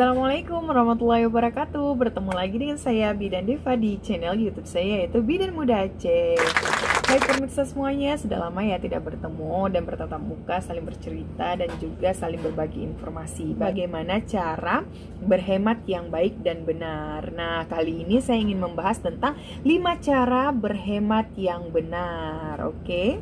Assalamualaikum warahmatullahi wabarakatuh. Bertemu lagi dengan saya Bidan Deva di channel YouTube saya, yaitu Bidan Muda Aceh. Baik pemirsa semuanya, sudah lama ya tidak bertemu dan bertatap muka, saling bercerita dan juga saling berbagi informasi bagaimana cara berhemat yang baik dan benar. Nah, kali ini saya ingin membahas tentang 5 cara berhemat yang benar. Oke.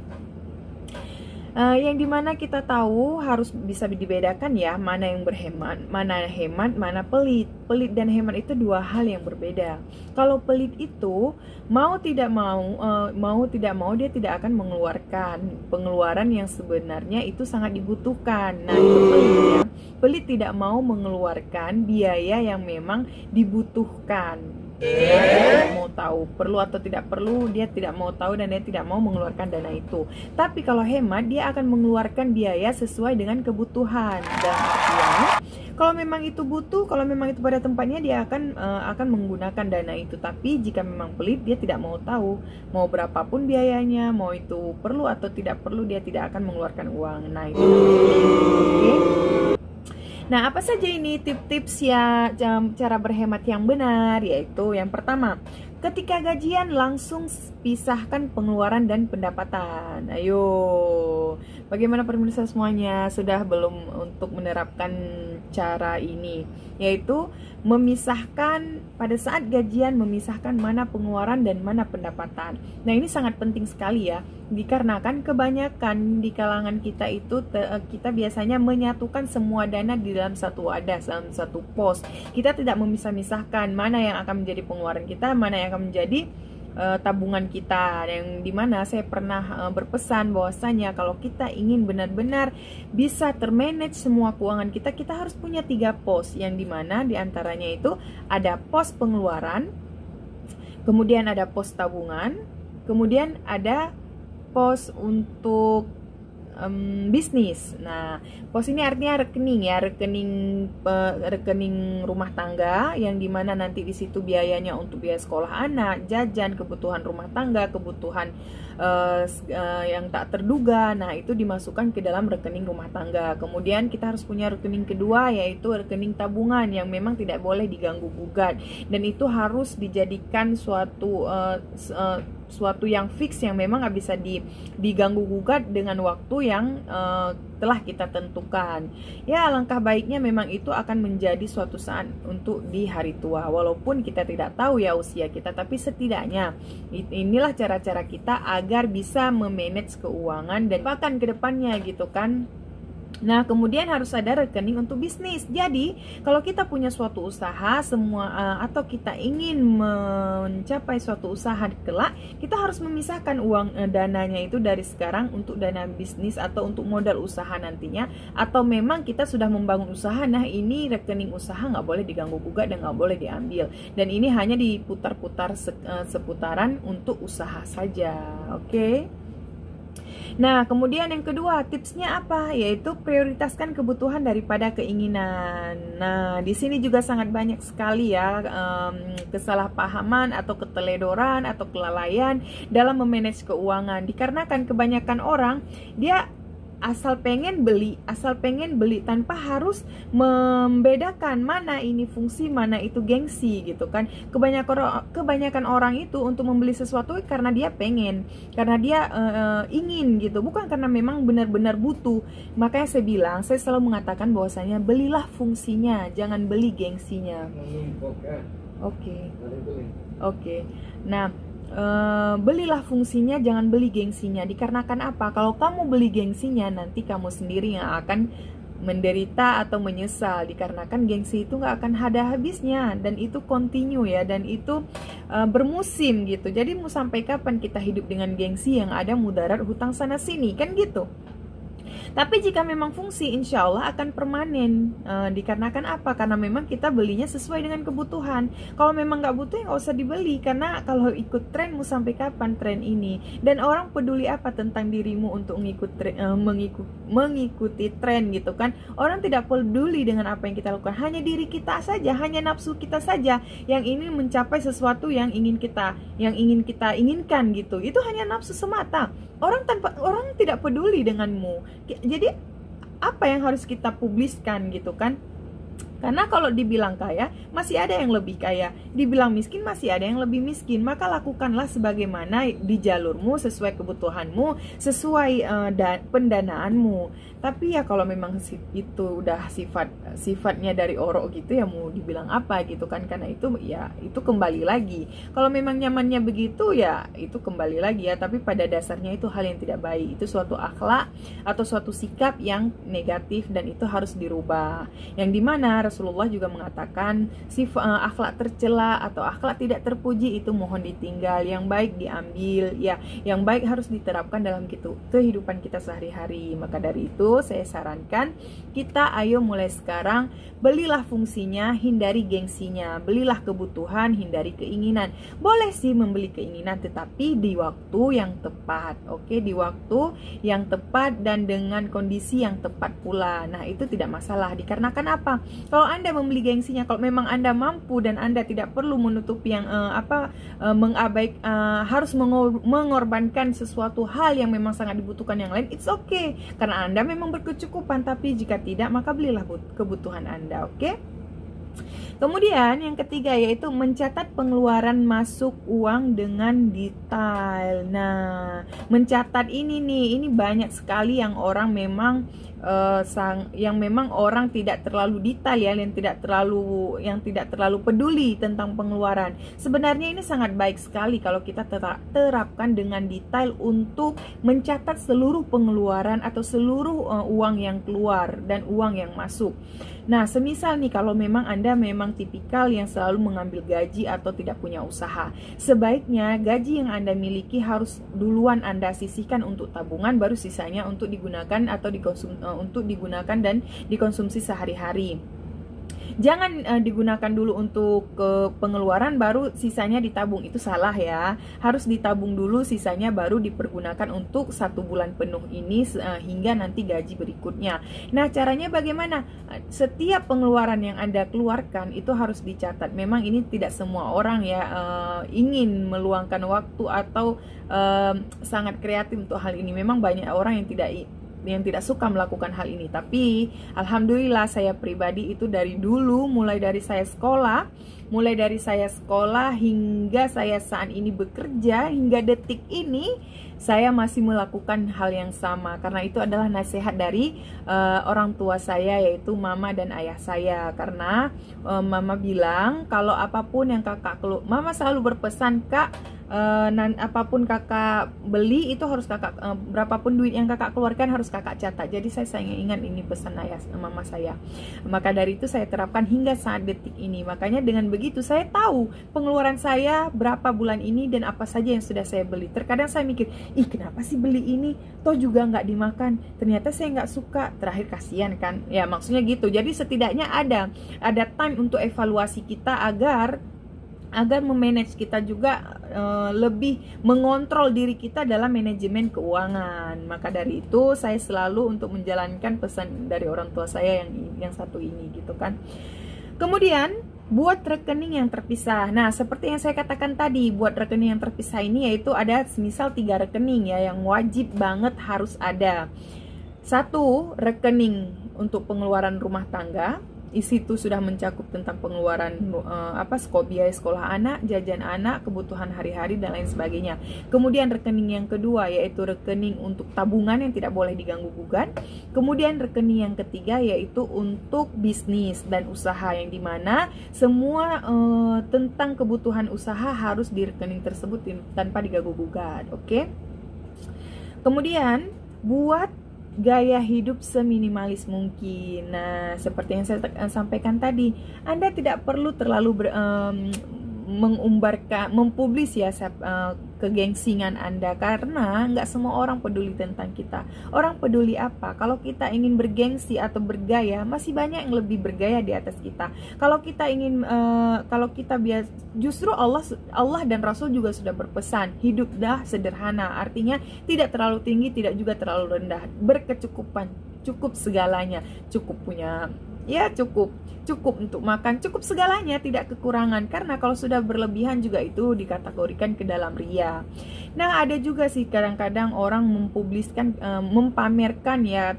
Yang dimana kita tahu harus bisa dibedakan ya, mana yang berhemat, mana hemat, mana pelit. Pelit dan hemat itu dua hal yang berbeda. Kalau pelit itu mau tidak mau dia tidak akan mengeluarkan pengeluaran yang sebenarnya itu sangat dibutuhkan. Nah, itu pelit ya. Pelit tidak mau mengeluarkan biaya yang memang dibutuhkan. Dia tidak mau tahu perlu atau tidak perlu, dia tidak mau tahu dan dia tidak mau mengeluarkan dana itu. Tapi kalau hemat, dia akan mengeluarkan biaya sesuai dengan kebutuhan. Dan artinya, kalau memang itu butuh, kalau memang itu pada tempatnya, dia akan menggunakan dana itu. Tapi jika memang pelit, dia tidak mau tahu mau berapapun biayanya, mau itu perlu atau tidak perlu, dia tidak akan mengeluarkan uang. Nah, itu oke. Nah, apa saja ini tips-tips ya cara berhemat yang benar? Yaitu yang pertama, ketika gajian langsung pisahkan pengeluaran dan pendapatan. Ayo, bagaimana pemirsa semuanya? Sudah belum untuk menerapkan cara ini? Yaitu memisahkan pada saat gajian, memisahkan mana pengeluaran dan mana pendapatan. Nah, ini sangat penting sekali ya, dikarenakan kebanyakan di kalangan kita itu kita biasanya menyatukan semua dana di dalam satu wadah, dalam satu pos. Kita tidak memisah-misahkan mana yang akan menjadi pengeluaran kita, mana yang akan menjadi tabungan kita. Yang dimana saya pernah berpesan bahwasanya kalau kita ingin benar-benar bisa termanage semua keuangan kita, kita harus punya 3 pos, yang dimana diantaranya itu ada pos pengeluaran, kemudian ada pos tabungan, kemudian ada pos untuk bisnis. Nah, pos ini artinya rekening ya, rekening rumah tangga, yang dimana nanti di situ biayanya untuk biaya sekolah anak, jajan, kebutuhan rumah tangga, kebutuhan yang tak terduga. Nah, itu dimasukkan ke dalam rekening rumah tangga. Kemudian kita harus punya rekening kedua, yaitu rekening tabungan, yang memang tidak boleh diganggu gugat, dan itu harus dijadikan suatu yang fix, yang memang nggak bisa diganggu gugat dengan waktu yang telah kita tentukan. Ya, alangkah baiknya memang itu akan menjadi suatu saat untuk di hari tua, walaupun kita tidak tahu ya usia kita, tapi setidaknya inilah cara-cara kita agar bisa memanage keuangan dan bahkan ke depannya gitu kan. Nah, kemudian harus ada rekening untuk bisnis. Jadi, kalau kita punya suatu usaha atau kita ingin mencapai suatu usaha kelak, kita harus memisahkan uang dananya itu dari sekarang untuk dana bisnis atau untuk modal usaha nantinya. Atau memang kita sudah membangun usaha, nah ini rekening usaha nggak boleh diganggu gugat dan nggak boleh diambil. Dan ini hanya diputar-putar seputaran untuk usaha saja. Oke? Nah, kemudian yang kedua, tipsnya apa? Yaitu prioritaskan kebutuhan daripada keinginan. Nah, di sini juga sangat banyak sekali ya kesalahpahaman atau keteledoran atau kelalaian dalam memanage keuangan. Dikarenakan kebanyakan orang dia asal pengen beli tanpa harus membedakan mana ini fungsi, mana itu gengsi gitu kan. Kebanyakan orang itu untuk membeli sesuatu karena dia pengen, karena dia ingin gitu, bukan karena memang benar-benar butuh. Makanya saya selalu mengatakan bahwasanya belilah fungsinya, jangan beli gengsinya. Oke. Nah, belilah fungsinya, jangan beli gengsinya. Dikarenakan apa? Kalau kamu beli gengsinya, nanti kamu sendiri yang akan menderita atau menyesal. Dikarenakan gengsi itu nggak akan ada habisnya, dan itu continue ya, dan itu bermusim gitu. Jadi mau sampai kapan kita hidup dengan gengsi yang ada mudarat hutang sana sini kan gitu. Tapi jika memang fungsi, insya Allah akan permanen. Dikarenakan apa? Karena memang kita belinya sesuai dengan kebutuhan. Kalau memang nggak butuh, ya nggak usah dibeli. Karena kalau ikut tren, mau sampai kapan tren ini? Dan orang peduli apa tentang dirimu untuk mengikuti tren gitu kan? Orang tidak peduli dengan apa yang kita lakukan. Hanya diri kita saja, hanya nafsu kita saja yang ingin mencapai sesuatu yang ingin kita inginkan gitu. Itu hanya nafsu semata. Orang tidak peduli denganmu. Jadi apa yang harus kita publiskan gitu kan? Karena kalau dibilang kaya, masih ada yang lebih kaya. Dibilang miskin, masih ada yang lebih miskin. Maka lakukanlah sebagaimana di jalurmu, sesuai kebutuhanmu, sesuai pendanaanmu. Tapi ya kalau memang itu udah sifatnya dari orok gitu, ya mau dibilang apa gitu kan. Karena itu ya itu kembali lagi. Kalau memang nyamannya begitu, ya itu kembali lagi ya. Tapi pada dasarnya itu hal yang tidak baik. Itu suatu akhlak atau suatu sikap yang negatif, dan itu harus dirubah. Yang dimana Rasulullah juga mengatakan akhlak tercela atau akhlak tidak terpuji itu mohon ditinggal, yang baik diambil ya, yang baik harus diterapkan dalam kehidupan kita sehari-hari. Maka dari itu saya sarankan kita ayo mulai sekarang belilah fungsinya, hindari gengsinya, belilah kebutuhan, hindari keinginan. Boleh sih membeli keinginan, tetapi di waktu yang tepat, oke, di waktu yang tepat dan dengan kondisi yang tepat pula. Nah itu tidak masalah. Dikarenakan apa? Kalau Anda membeli gengsinya, kalau memang Anda mampu dan Anda tidak perlu menutupi yang harus mengorbankan sesuatu hal yang memang sangat dibutuhkan yang lain, it's okay. Karena Anda memang berkecukupan, tapi jika tidak, maka belilah kebutuhan Anda, oke? Kemudian yang ketiga yaitu mencatat pengeluaran masuk uang dengan detail. Nah, mencatat ini banyak sekali yang orang memang orang tidak terlalu detail ya, yang tidak terlalu peduli tentang pengeluaran. Sebenarnya ini sangat baik sekali kalau kita terapkan dengan detail untuk mencatat seluruh pengeluaran atau seluruh uang yang keluar dan uang yang masuk. Nah, semisal nih kalau memang Anda memang tipikal yang selalu mengambil gaji atau tidak punya usaha, sebaiknya gaji yang Anda miliki harus duluan Anda sisihkan untuk tabungan, baru sisanya untuk digunakan atau digunakan dan dikonsumsi sehari-hari. Jangan digunakan dulu untuk pengeluaran baru sisanya ditabung, itu salah ya. Harus ditabung dulu, sisanya baru dipergunakan untuk 1 bulan penuh ini hingga nanti gaji berikutnya. Nah, caranya bagaimana? Setiap pengeluaran yang Anda keluarkan itu harus dicatat. Memang ini tidak semua orang ya ingin meluangkan waktu atau sangat kreatif untuk hal ini. Memang banyak orang yang tidak suka melakukan hal ini, tapi alhamdulillah saya pribadi itu dari dulu, mulai dari saya sekolah hingga saya saat ini bekerja, hingga detik ini saya masih melakukan hal yang sama, karena itu adalah nasihat dari orang tua saya, yaitu mama dan ayah saya. Karena mama bilang kalau apapun yang mama selalu berpesan, Kak, apapun kakak beli itu harus berapapun duit yang kakak keluarkan harus kakak catat. Jadi saya ingat ini pesan ayah mama saya. Maka dari itu saya terapkan hingga saat detik ini. Makanya dengan begitu saya tahu pengeluaran saya berapa bulan ini dan apa saja yang sudah saya beli. Terkadang saya mikir, kenapa sih beli ini, toh juga nggak dimakan, ternyata saya nggak suka, terakhir kasihan kan ya, maksudnya gitu. Jadi setidaknya ada time untuk evaluasi kita agar memanage kita juga lebih mengontrol diri kita dalam manajemen keuangan. Maka dari itu saya selalu untuk menjalankan pesan dari orang tua saya yang satu ini gitu kan. Kemudian buat rekening yang terpisah. Nah, seperti yang saya katakan tadi, buat rekening yang terpisah ini yaitu ada misal 3 rekening ya yang wajib banget harus ada. 1, rekening untuk pengeluaran rumah tangga. Isi itu sudah mencakup tentang pengeluaran biaya sekolah anak, jajan anak, kebutuhan hari-hari dan lain sebagainya. Kemudian rekening yang kedua yaitu rekening untuk tabungan yang tidak boleh diganggu gugat. Kemudian rekening yang ketiga yaitu untuk bisnis dan usaha, yang dimana semua tentang kebutuhan usaha harus di rekening tersebut tanpa diganggu gugat. Oke? Kemudian buat gaya hidup seminimalis mungkin. Nah, seperti yang saya sampaikan tadi, Anda tidak perlu terlalu mempublis ya kegengsingan Anda, karena nggak semua orang peduli tentang kita. Orang peduli apa? Kalau kita ingin bergengsi atau bergaya, masih banyak yang lebih bergaya di atas kita. Kalau kita ingin justru Allah dan Rasul juga sudah berpesan, hiduplah sederhana, artinya tidak terlalu tinggi, tidak juga terlalu rendah, berkecukupan, cukup segalanya, cukup punya ya cukup untuk makan, cukup segalanya, tidak kekurangan. Karena kalau sudah berlebihan juga itu dikategorikan ke dalam ria. Nah, ada juga sih kadang-kadang orang mempubliskan, mempamerkan ya,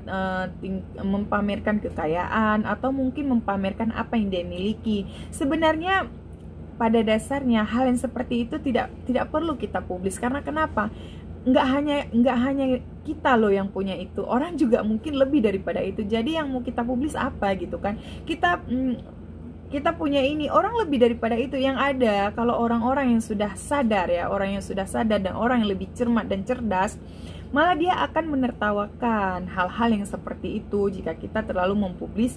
mempamerkan kekayaan atau mungkin mempamerkan apa yang dia miliki. Sebenarnya pada dasarnya hal yang seperti itu tidak perlu kita publis. Karena kenapa? Nggak hanya kita loh yang punya itu, orang juga mungkin lebih daripada itu. Jadi yang mau kita publis apa gitu kan? Kita punya ini, orang lebih daripada itu. Yang ada kalau orang-orang yang sudah sadar ya, orang yang sudah sadar dan orang yang lebih cermat dan cerdas, malah dia akan menertawakan hal-hal yang seperti itu jika kita terlalu mempublis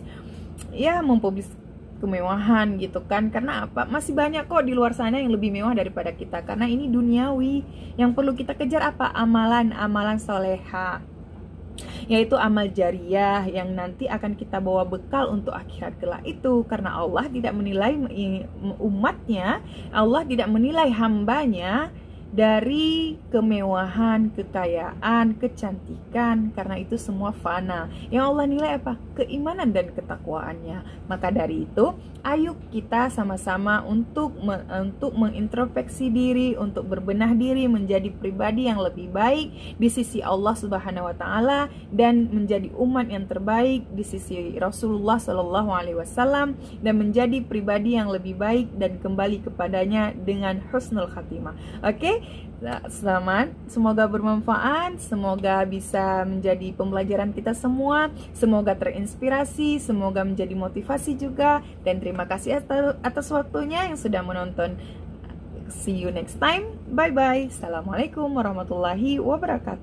kemewahan gitu kan. Karena apa? Masih banyak kok di luar sana yang lebih mewah daripada kita. Karena ini duniawi. Yang perlu kita kejar apa? Amalan soleha, yaitu amal jariah yang nanti akan kita bawa bekal untuk akhirat kelak itu. Karena Allah tidak menilai umatnya, Allah tidak menilai hambanya dari kemewahan, kekayaan, kecantikan, karena itu semua fana. Yang Allah nilai apa? Keimanan dan ketakwaannya. Maka dari itu, ayo kita sama-sama untuk mengintrospeksi diri, untuk berbenah diri menjadi pribadi yang lebih baik di sisi Allah Subhanahu wa taala dan menjadi umat yang terbaik di sisi Rasulullah Shallallahu alaihi wasallam dan menjadi pribadi yang lebih baik dan kembali kepadanya dengan husnul khatimah. Oke? Selamat, semoga bermanfaat, semoga bisa menjadi pembelajaran kita semua, semoga terinspirasi, semoga menjadi motivasi juga, dan terima kasih atas waktunya yang sudah menonton. See you next time, bye bye. Assalamualaikum warahmatullahi wabarakatuh.